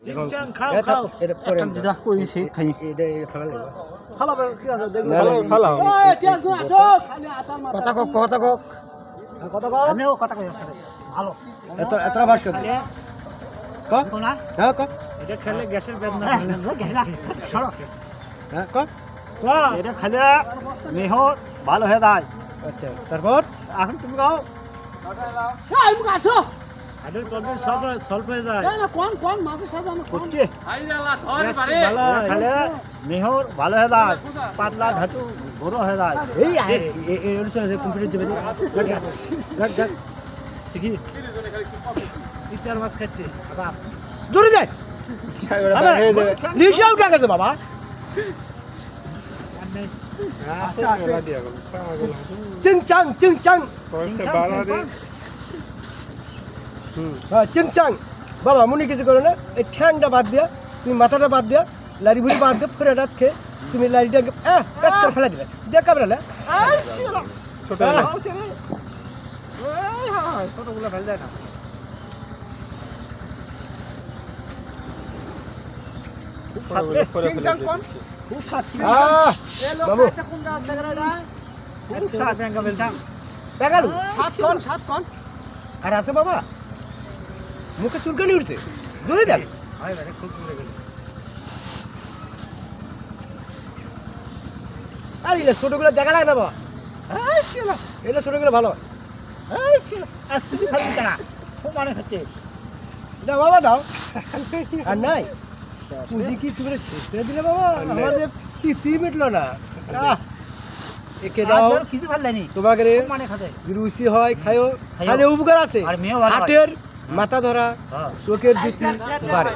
চিংচাং খাও খাও এটা পরে দিদা কই সেই খাই এটা ফেলা লাগবে ফালাবে কি আছে দেখুন ফালাও এই ঠিক আছে আসো খালি আতার মাথা কথা কক কথা কক কথা কও আমিও কথা কই ভালো এত ভাস কর কক কোনা হ্যাঁ কক এটা খেলে গ্যাসের বেদনা গেলা সড়ক হ্যাঁ কক এটা খালি মেহর ভালো হয়ে যায় আচ্ছা তারপর এখন তুমি গাও এই মুখ আসো হার্টের প্রবলেম সলভ হয়ে যায় না কোন মাঝে সাজানো কোন গ্যাস্ট্রিক ভালো হয়। খালি মেহর ভালো হয়ে যায় পাতলা ধাতু বড় হয়ে যায় এই এই অনুসারে যে কম্পিউটার দেবে গাট গাট ঠিক আছে ইসার মাছ খাচ্ছে আবার জোরে যায় নিশা উঠা গেছে বাবা আর নেই আচ্ছা আচ্ছা চিং চাং হ্যাঁ চিং চাং বাবা মনে কিছু করো না এই ঠ্যাংটা বাদ দিয়া তুমি মাথাটা বাদ দিয়া লারি ভুড়ি বাদ দিয়ে ফুরে রাত খেয়ে তুমি লারিটাকে প্যাস করে ফেলা দিবে দেখা বেড়ালে ছোট ছোটগুলো ফেল যায় না চিং চাং কোন খুব সাথী এই লোক বাবু আচ্ছা কোন জায়গা থেকে রে খুব সাত ব্যাঙ্গা ফেলতাম পেগালু সাত কোন আর আছে বাবা মুখে চুলকানি উঠছে জোরে দেন হয় ভাই খুব দূরে গেল আর এগুলো ছোটগুলো দেখা লাগে না বাবা এগুলো ছোটগুলো ভালো আর তুই খালি কেনা খুব মানে হচ্ছে না বাবা দাও আর নাই পুঁজি কি তুমি শেষ করে দিলে বাবা আমার যে তিতি মিটলো না একে দাও আর কিছু ভালো লাগেনি তোমাকে রে মানে খাতে রুচি হয় খায়ও খালে উপকার আছে আর মেয়েও ভালো হয়। হাটের মাথা ধরা হ্যাঁ চোখের জুতি বাড়ে